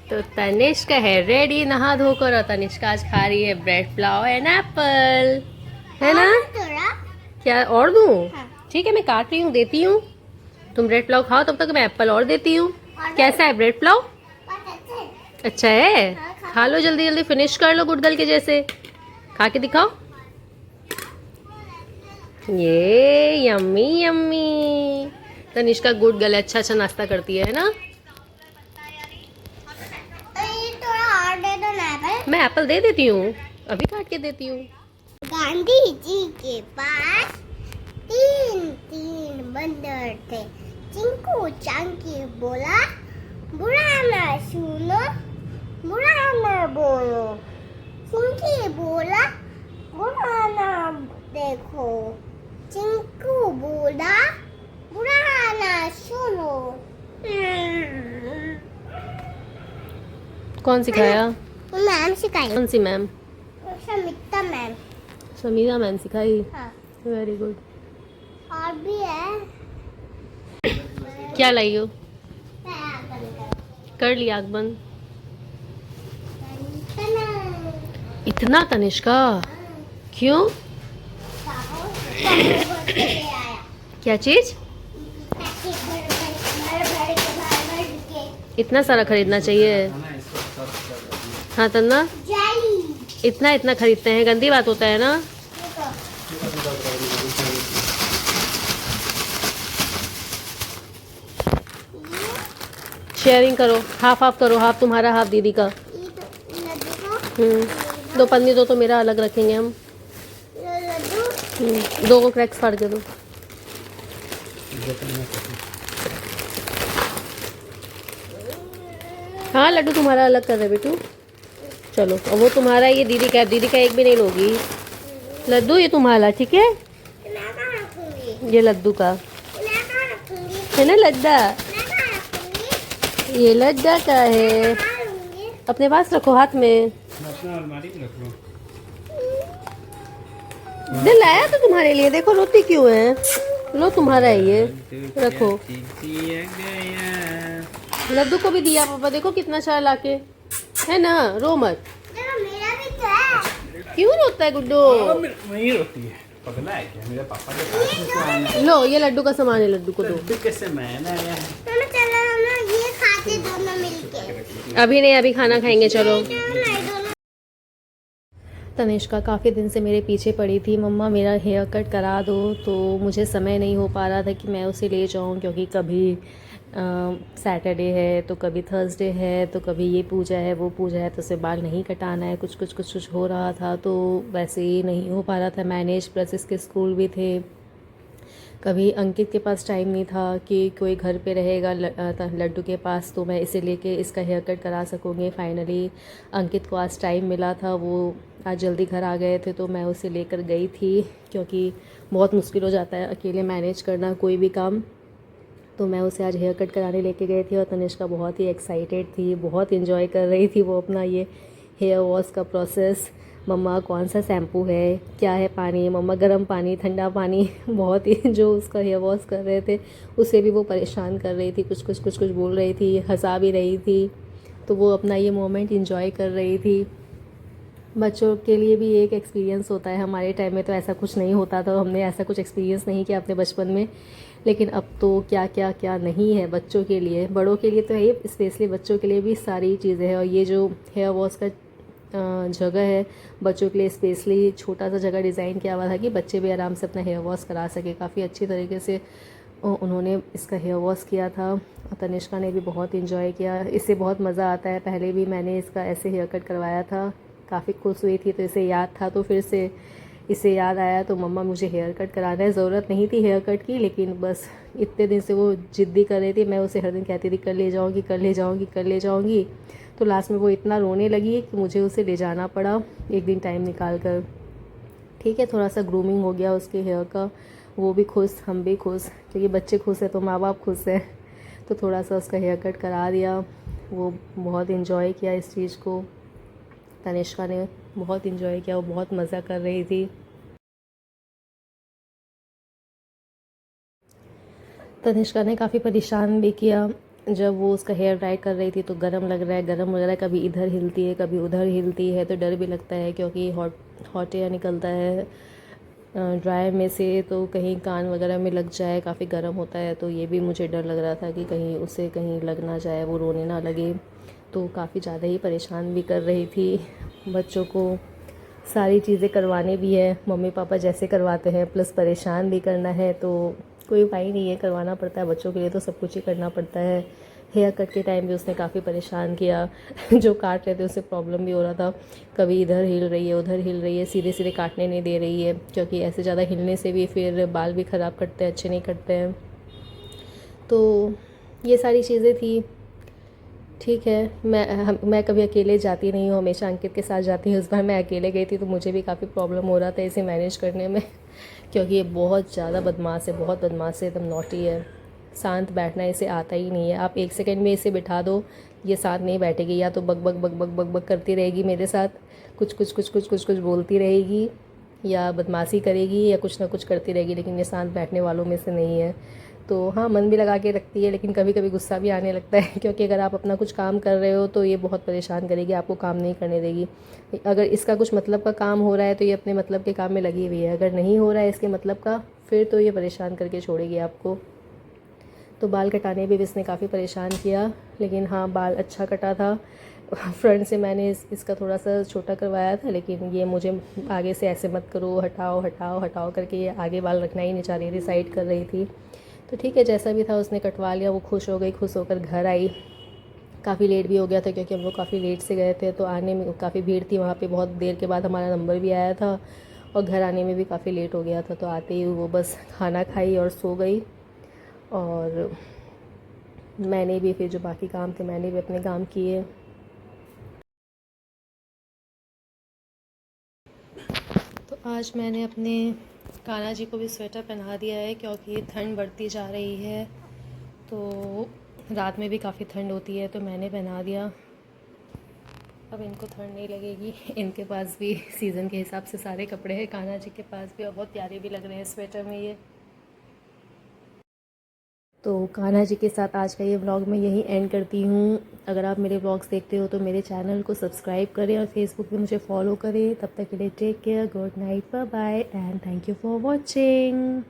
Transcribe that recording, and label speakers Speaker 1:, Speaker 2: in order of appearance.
Speaker 1: तो तनिष्का है रेडी नहा धोकर और तनिष्का आज खा रही है ब्रेड पुलाव एंड एप्पल, है ना? क्या और दूँ? ठीक है, मैं काट रही हूँ, देती हूँ। तुम ब्रेड पुलाव खाओ, तब तक मैं एप्पल और देती हूँ। कैसा है ब्रेड पुलाव? अच्छा है, खा लो जल्दी जल्दी, फिनिश कर लो गुड़दल के जैसे। खा के दिखाओ। ये yummy yummy. Tanishka good girl, अच्छा अच्छा नाश्ता करती है ना? मैं एप्पल दे देती हूँ, अभी काट के देती हूँ।
Speaker 2: गांधी जी के पास तीन बंदर थे। चिंकू चांकी बोला, बुरा ना सुनो, बुरा ना बोलो। चिंकी बोला, बुरा ना देखो। चिंकू बोला, बुरा ना सुनो।
Speaker 1: कौन सिखाया?
Speaker 2: मैम सिखाई।
Speaker 1: कौन सी ma'am?
Speaker 2: Samita ma'am.
Speaker 1: Samira ma'am सिखाई।
Speaker 2: हाँ,
Speaker 1: वेरी गुड।
Speaker 2: और भी है।
Speaker 1: क्या लाई हो? कर लिया आग बंद। इतना तनिष्का क्यों? क्या चीज? इतना सारा खरीदना चाहिए? हाँ तन्ना, इतना इतना खरीदते हैं, गंदी बात होता है ना। शेयरिंग करो, हाफ हाफ करो, हाफ तुम्हारा हाफ दीदी का। दो पन्नी दो तो मेरा अलग रखेंगे हम। दो को क्रैक्स फाड़ के दो। हाँ लड्डू तुम्हारा अलग कर रहे बेटू। चलो, और वो तुम्हारा, ये दीदी का, दीदी का एक भी नहीं लोगी। लड्डू ये तुम्हारा, ठीक है? ये लड्डू का है ना, लड्डा। ये लड्डा का है, अपने पास रखो हाथ में। दिल लाया तो तुम्हारे लिए, देखो रोती क्यों है। लो तुम्हारा है ये, रखो। लड्डू को भी दिया पापा, देखो कितना सारा लाके, है ना? रो मत। क्यों रोता है गुड्डू?
Speaker 3: नहीं रोती है, पगला है क्या? मेरे पापा के पास में से आना है।
Speaker 1: लो ये लड्डू का सामान है, लड्डू को दो।
Speaker 3: लड्डू कैसे मैंने आया है?
Speaker 2: चलो हम लोग ये खाते दोनों मिलके।
Speaker 1: अभी नहीं, अभी खाना खाएंगे, चलो। तनिष्का काफ़ी दिन से मेरे पीछे पड़ी थी, मम्मा मेरा हेयर कट करा दो, तो मुझे समय नहीं हो पा रहा था कि मैं उसे ले जाऊं, क्योंकि कभी सैटरडे है तो कभी थर्सडे है तो कभी ये पूजा है वो पूजा है, तो उसे बाल नहीं कटाना है, कुछ कुछ कुछ कुछ हो रहा था, तो वैसे ही नहीं हो पा रहा था मैनेज, प्लस इसके स्कूल भी थे। कभी अंकित के पास टाइम नहीं था कि कोई घर पे रहेगा लड्डू के पास, तो मैं इसे लेके इसका हेयर कट करा सकूँगी। फाइनली अंकित को आज टाइम मिला था, वो आज जल्दी घर आ गए थे, तो मैं उसे लेकर गई थी, क्योंकि बहुत मुश्किल हो जाता है अकेले मैनेज करना कोई भी काम। तो मैं उसे आज हेयर कट कराने लेके गई थी, और तनिष्का बहुत ही एक्साइटेड थी, बहुत इन्जॉय कर रही थी वो अपना ये हेयर वॉश का प्रोसेस। मम्मा कौन सा शैम्पू है, क्या है पानी, मम्मा गर्म पानी, ठंडा पानी, बहुत ही जो उसका हेयर वॉश कर रहे थे उसे भी वो परेशान कर रही थी, कुछ कुछ कुछ कुछ बोल रही थी, हंसा भी रही थी, तो वो अपना ये मोमेंट इन्जॉय कर रही थी। बच्चों के लिए भी एक एक्सपीरियंस होता है, हमारे टाइम में तो ऐसा कुछ नहीं होता था, हमने ऐसा कुछ एक्सपीरियंस नहीं किया अपने बचपन में, लेकिन अब तो क्या क्या क्या नहीं है बच्चों के लिए, बड़ों के लिए तो है, स्पेशली बच्चों के लिए भी सारी चीज़ें हैं। और ये जो हेयर वॉश का जगह है बच्चों के लिए, स्पेशली छोटा सा जगह डिज़ाइन किया हुआ था कि बच्चे भी आराम से अपना हेयर वॉश करा सके। काफ़ी अच्छी तरीके से उन्होंने इसका हेयर वॉश किया था, और तनिष्का ने भी बहुत इन्जॉय किया, इससे बहुत मज़ा आता है। पहले भी मैंने इसका ऐसे हेयर कट करवाया था, काफ़ी खुश हुई थी, तो इसे याद था, तो फिर से इसे याद आया, तो मम्मा मुझे हेयर कट कराना है। ज़रूरत नहीं थी हेयर कट की, लेकिन बस इतने दिन से वो ज़िद्दी कर रही थी, मैं उसे हर दिन कहती थी कर ले जाऊँगी, कर ले जाऊँगी, कर ले जाऊँगी, तो लास्ट में वो इतना रोने लगी कि मुझे उसे ले जाना पड़ा एक दिन टाइम निकाल कर। ठीक है, थोड़ा सा ग्रूमिंग हो गया उसके हेयर का, वो भी खुश, हम भी खुश, क्योंकि बच्चे खुश हैं तो माँ बाप खुश हैं, तो थोड़ा सा उसका हेयर कट करा दिया। वो बहुत इन्जॉय किया इस चीज़ को, तनिष्का ने बहुत इन्जॉय किया, वो बहुत मज़ा कर रही थी। तनिष्का ने काफ़ी परेशान भी किया, जब वो उसका हेयर ड्राई कर रही थी तो गर्म लग रहा है, गर्म वगैरह कभी इधर हिलती है कभी उधर हिलती है, तो डर भी लगता है क्योंकि हॉट एयर निकलता है ड्रायर में से, तो कहीं कान वगैरह में लग जाए, काफ़ी गर्म होता है, तो ये भी मुझे डर लग रहा था कि कहीं उसे कहीं लग ना जाए, वो रोने ना लगे। तो काफ़ी ज़्यादा ही परेशान भी कर रही थी। बच्चों को सारी चीज़ें करवानी भी है, मम्मी पापा जैसे करवाते हैं, प्लस परेशान भी करना है, तो कोई उपाय नहीं है, करवाना पड़ता है। बच्चों के लिए तो सब कुछ ही करना पड़ता है। हेयर कट के टाइम भी उसने काफ़ी परेशान किया जो काट रहे थे उससे प्रॉब्लम भी हो रहा था, कभी इधर हिल रही है उधर हिल रही है, सीधे सीधे काटने नहीं दे रही है, क्योंकि ऐसे ज़्यादा हिलने से भी फिर बाल भी ख़राब करते हैं, अच्छे नहीं करते हैं। तो ये सारी चीज़ें थी। ठीक है, मैं कभी अकेले जाती नहीं हूँ, हमेशा अंकित के साथ जाती हूँ। इस बार मैं अकेले गई थी तो मुझे भी काफ़ी प्रॉब्लम हो रहा था इसे मैनेज करने में क्योंकि ये बहुत ज़्यादा बदमाश है, बहुत बदमाश है, एकदम नॉटी है। शांत बैठना इसे आता ही नहीं है। आप 1 सेकंड में इसे बिठा दो, ये शांत नहीं बैठेगी, या तो बक बक बक बक बक बक करती रहेगी मेरे साथ, कुछ कुछ कुछ कुछ कुछ कुछ बोलती रहेगी, या बदमाशी करेगी, या कुछ ना कुछ करती रहेगी, लेकिन ये शांत बैठने वालों में से नहीं है। तो हाँ, मन भी लगा के रखती है, लेकिन कभी कभी गुस्सा भी आने लगता है क्योंकि अगर आप अपना कुछ काम कर रहे हो तो ये बहुत परेशान करेगी, आपको काम नहीं करने देगी। अगर इसका कुछ मतलब का काम हो रहा है तो ये अपने मतलब के काम में लगी हुई है, अगर नहीं हो रहा है इसके मतलब का, फिर तो ये परेशान करके छोड़ेगी आपको। तो बाल कटाने भी इसने काफ़ी परेशान किया, लेकिन हाँ, बाल अच्छा कटा था। फ्रंट से मैंने इसका थोड़ा सा छोटा करवाया था, लेकिन ये मुझे आगे से ऐसे मत करो, हटाओ हटाओ हटाओ करके ये आगे बाल रखना ही नहीं चाह रही थी, साइड कर रही थी। तो ठीक है, जैसा भी था उसने कटवा लिया, वो खुश हो गई, खुश होकर घर आई। काफ़ी लेट भी हो गया था क्योंकि हम लोग काफ़ी लेट से गए थे, तो आने में काफ़ी भीड़ थी वहाँ पे, बहुत देर के बाद हमारा नंबर भी आया था, और घर आने में भी काफ़ी लेट हो गया था। तो आते ही वो बस खाना खाई और सो गई, और मैंने भी फिर जो बाकी काम थे मैंने भी अपने काम किए। तो आज मैंने अपने कान्हा जी को भी स्वेटर पहना दिया है क्योंकि ठंड बढ़ती जा रही है, तो रात में भी काफ़ी ठंड होती है, तो मैंने पहना दिया। अब इनको ठंड नहीं लगेगी, इनके पास भी सीज़न के हिसाब से सारे कपड़े हैं कान्हा जी के पास भी, और बहुत प्यारे भी लग रहे हैं स्वेटर में ये। तो कान्हा जी के साथ आज का ये व्लॉग मैं यहीं एंड करती हूँ। अगर आप मेरे व्लॉग्स देखते हो तो मेरे चैनल को सब्सक्राइब करें और फेसबुक पे मुझे फॉलो करें। तब तक के लिए take care, good night, bye bye, and thank you for watching.